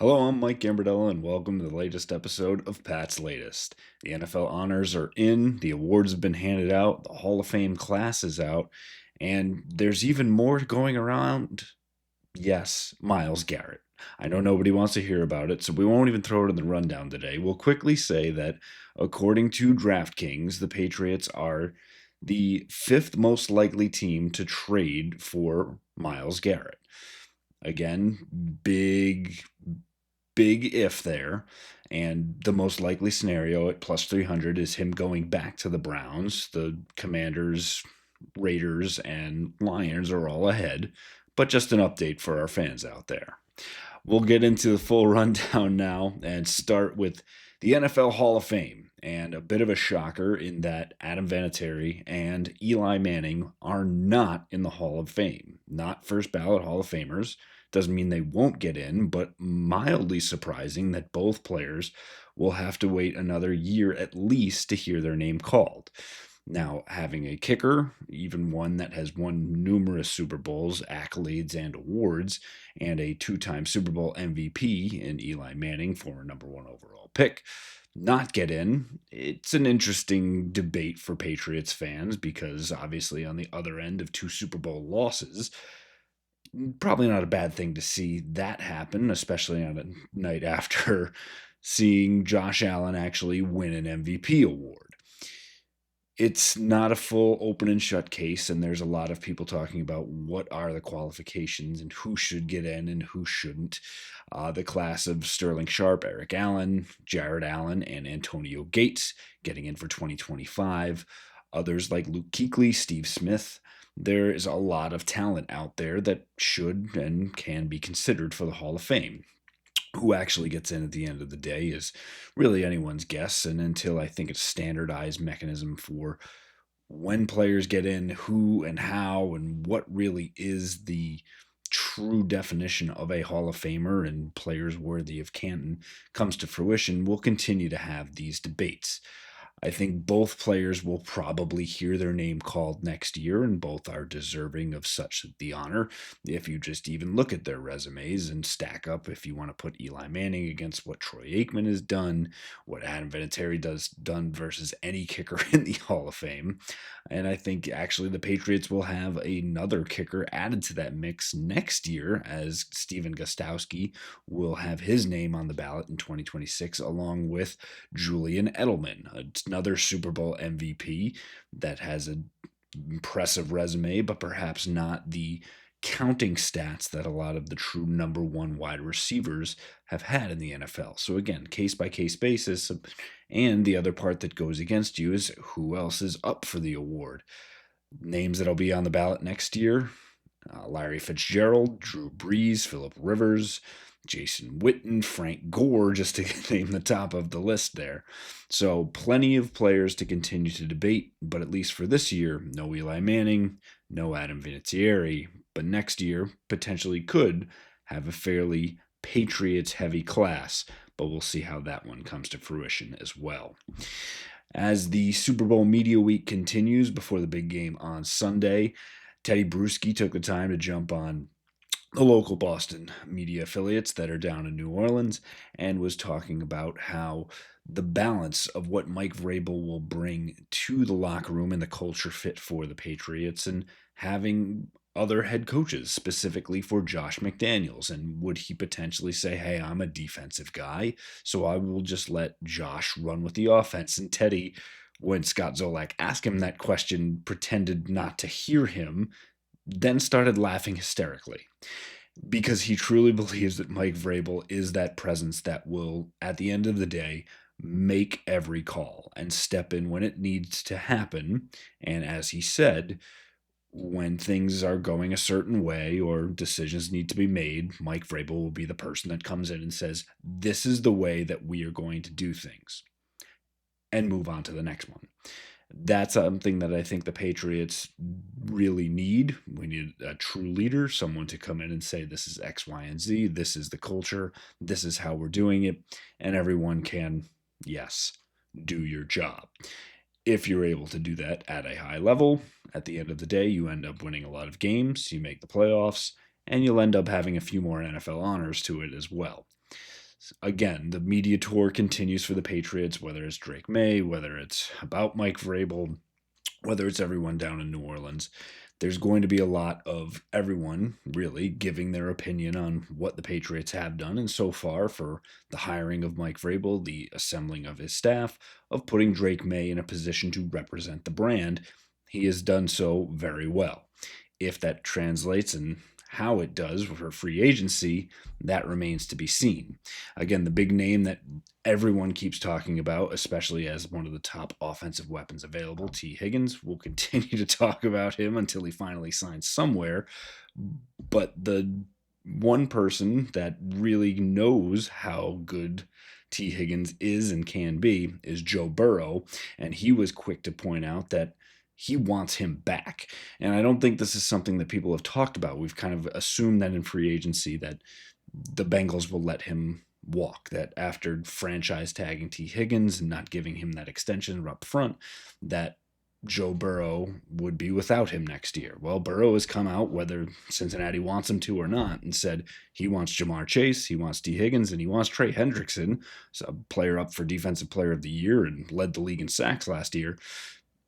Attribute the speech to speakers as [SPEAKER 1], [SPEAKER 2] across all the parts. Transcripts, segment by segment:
[SPEAKER 1] Hello, I'm Mike Gambardella, and welcome to the latest episode of Pat's Latest. The NFL honors are in, the awards have been handed out, the Hall of Fame class is out, and there's even more going around. Yes, Myles Garrett. I know nobody wants to hear about it, so we won't even throw it in the rundown today. We'll quickly say that, according to DraftKings, the Patriots are the fifth most likely team to trade for Myles Garrett. Again, big if there. And the most likely scenario at plus 300 is him going back to the Browns. The Commanders, Raiders, and Lions are all ahead. But just an update for our fans out there. We'll get into the full rundown now and start with the NFL Hall of Fame. And a bit of a shocker in that Adam Vinatieri and Eli Manning are not in the Hall of Fame. Not first ballot Hall of Famers. Doesn't mean they won't get in, but mildly surprising that both players will have to wait another year at least to hear their name called. Now, having a kicker, even one that has won numerous Super Bowls, accolades, and awards, and a two-time Super Bowl MVP in Eli Manning, former number one overall pick, not get in, it's an interesting debate for Patriots fans because obviously on the other end of two Super Bowl losses, probably not a bad thing to see that happen, especially on a night after seeing Josh Allen actually win an MVP award. It's not a full open and shut case, and there's a lot of people talking about what are the qualifications and who should get in and who shouldn't. The class of Sterling Sharp, Eric Allen, Jared Allen, and Antonio Gates getting in for 2025. Others like Luke Kuechly, Steve Smith. There is a lot of talent out there that should and can be considered for the Hall of Fame. Who actually gets in at the end of the day is really anyone's guess. And until I think it's a standardized mechanism for when players get in, who and how, and what really is the true definition of a Hall of Famer and players worthy of Canton comes to fruition, we'll continue to have these debates. I think both players will probably hear their name called next year, and both are deserving of such the honor. If you just even look at their resumes and stack up, if you want to put Eli Manning against what Troy Aikman has done, what Adam Vinatieri done versus any kicker in the Hall of Fame. And I think actually the Patriots will have another kicker added to that mix next year, as Steven Gostkowski will have his name on the ballot in 2026, along with Julian Edelman, another Super Bowl MVP that has an impressive resume, but perhaps not the counting stats that a lot of the true number one wide receivers have had in the NFL. So again, case by case basis. And the other part that goes against you is who else is up for the award. Names that'll be on the ballot next year: Larry Fitzgerald, Drew Brees, Phillip Rivers, Jason Witten, Frank Gore, just to name the top of the list there. So plenty of players to continue to debate, but at least for this year, no Eli Manning, no Adam Vinatieri, but next year potentially could have a fairly Patriots-heavy class, but we'll see how that one comes to fruition as well. As the Super Bowl media week continues before the big game on Sunday, Teddy Bruschi took the time to jump on the local Boston media affiliates that are down in New Orleans and was talking about how the balance of what Mike Vrabel will bring to the locker room and the culture fit for the Patriots, and having other head coaches, specifically for Josh McDaniels. And would he potentially say, hey, I'm a defensive guy, so I will just let Josh run with the offense? And Teddy, when Scott Zolak asked him that question, pretended not to hear him, then started laughing hysterically, because he truly believes that Mike Vrabel is that presence that will, at the end of the day, make every call and step in when it needs to happen. And as he said, when things are going a certain way or decisions need to be made, Mike Vrabel will be the person that comes in and says, this is the way that we are going to do things, and move on to the next one. That's something that I think the Patriots really need. We need a true leader, someone to come in and say, this is X, Y, and Z. This is the culture. This is how we're doing it. And everyone can, yes, do your job. If you're able to do that at a high level, at the end of the day, you end up winning a lot of games, you make the playoffs, and you'll end up having a few more NFL honors to it as well. Again, the media tour continues for the Patriots, whether it's Drake May, whether it's about Mike Vrabel, whether it's everyone down in New Orleans. There's going to be a lot of everyone really giving their opinion on what the Patriots have done. And so far, for the hiring of Mike Vrabel, the assembling of his staff, of putting Drake May in a position to represent the brand, he has done so very well. If that translates and how it does for free agency, that remains to be seen. Again, the big name that everyone keeps talking about, especially as one of the top offensive weapons available, Tee Higgins. We'll continue to talk about him until he finally signs somewhere. But the one person that really knows how good Tee Higgins is and can be is Joe Burrow. And he was quick to point out that he wants him back. And I don't think this is something that people have talked about. We've kind of assumed that in free agency that the Bengals will let him walk, that after franchise tagging Tee Higgins and not giving him that extension up front, that Joe Burrow would be without him next year. Well, Burrow has come out, whether Cincinnati wants him to or not, and said he wants Jamar Chase, he wants Tee Higgins, and he wants Trey Hendrickson, a player up for Defensive Player of the Year and led the league in sacks last year.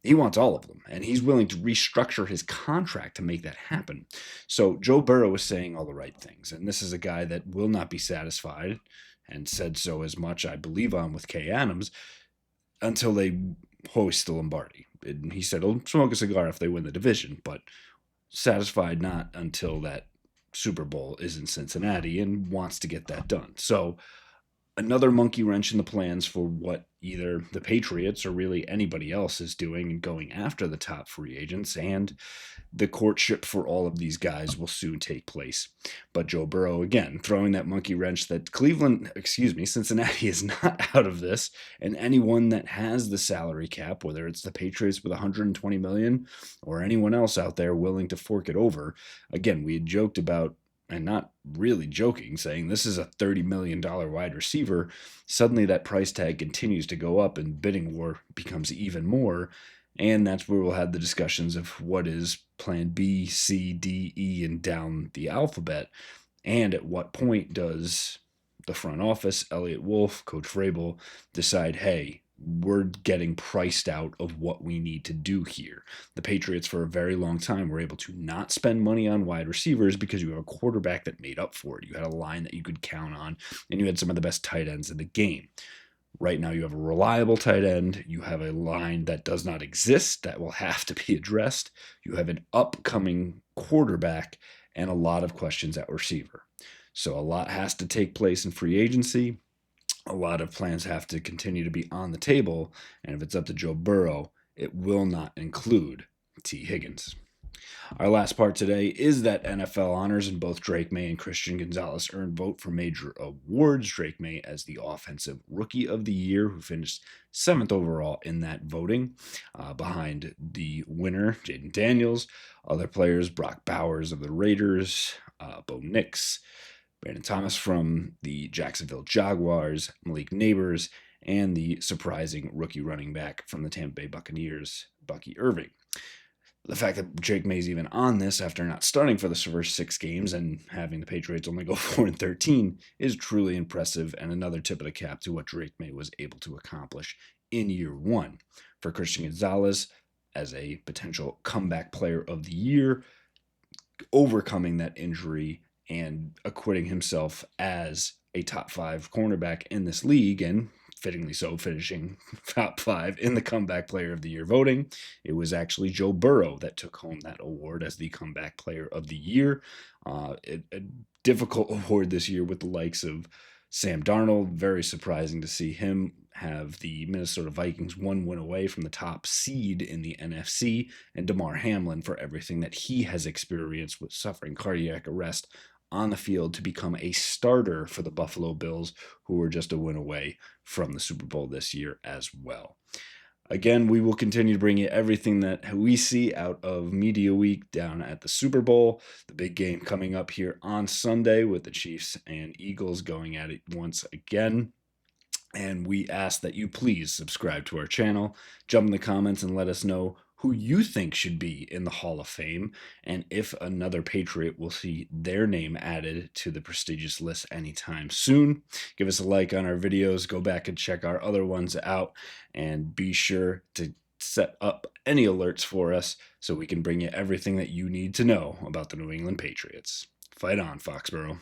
[SPEAKER 1] He wants all of them, and he's willing to restructure his contract to make that happen. So Joe Burrow is saying all the right things, and this is a guy that will not be satisfied, and said so as much, I believe, on with Kay Adams, until they hoist the Lombardi. And he said he'll smoke a cigar if they win the division, but satisfied not until that Super Bowl is in Cincinnati, and wants to get that done. So another monkey wrench in the plans for what either the Patriots or really anybody else is doing and going after the top free agents, and the courtship for all of these guys will soon take place. But Joe Burrow, again, throwing that monkey wrench that Cincinnati is not out of this, and anyone that has the salary cap, whether it's the Patriots with $120 million or anyone else out there willing to fork it over. Again, we had joked about, and not really joking, saying this is a $30 million wide receiver. Suddenly that price tag continues to go up and bidding war becomes even more. And that's where we'll have the discussions of what is plan B, C, D, E, and down the alphabet. And at what point does the front office, Elliott Wolf, Coach Vrabel, decide, hey, we're getting priced out of what we need to do here. The Patriots, for a very long time, were able to not spend money on wide receivers because you have a quarterback that made up for it. You had a line that you could count on, and you had some of the best tight ends in the game. Right now, you have a reliable tight end. You have a line that does not exist that will have to be addressed. You have an upcoming quarterback and a lot of questions at receiver. So a lot has to take place in free agency. A lot of plans have to continue to be on the table, and if it's up to Joe Burrow, it will not include Tee Higgins. Our last part today is that NFL honors, and both Drake May and Christian Gonzalez earned vote for major awards. Drake May as the Offensive Rookie of the Year, who finished 7th overall in that voting, behind the winner, Jaden Daniels. Other players, Brock Bowers of the Raiders, Bo Nix, Brandon Thomas from the Jacksonville Jaguars, Malik Neighbors, and the surprising rookie running back from the Tampa Bay Buccaneers, Bucky Irving. The fact that Drake May's even on this after not starting for the first 6 games and having the Patriots only go 4-13 is truly impressive, and another tip of the cap to what Drake May was able to accomplish in year 1. For Christian Gonzalez, as a potential comeback player of the year, overcoming that injury and acquitting himself as a top 5 cornerback in this league, and fittingly so, finishing top 5 in the comeback player of the year voting. It was actually Joe Burrow that took home that award as the comeback player of the year. A difficult award this year with the likes of Sam Darnold. Very surprising to see him have the Minnesota Vikings 1 win away from the top seed in the NFC, and Damar Hamlin for everything that he has experienced with suffering cardiac arrest on the field to become a starter for the Buffalo Bills, who were just a win away from the Super Bowl this year as well. Again, we will continue to bring you everything that we see out of Media Week down at the Super Bowl. The big game coming up here on Sunday with the Chiefs and Eagles going at it once again. And we ask that you please subscribe to our channel, jump in the comments and let us know who you think should be in the Hall of Fame, and if another Patriot will see their name added to the prestigious list anytime soon. Give us a like on our videos, go back and check our other ones out, and be sure to set up any alerts for us so we can bring you everything that you need to know about the New England Patriots. Fight on, Foxborough.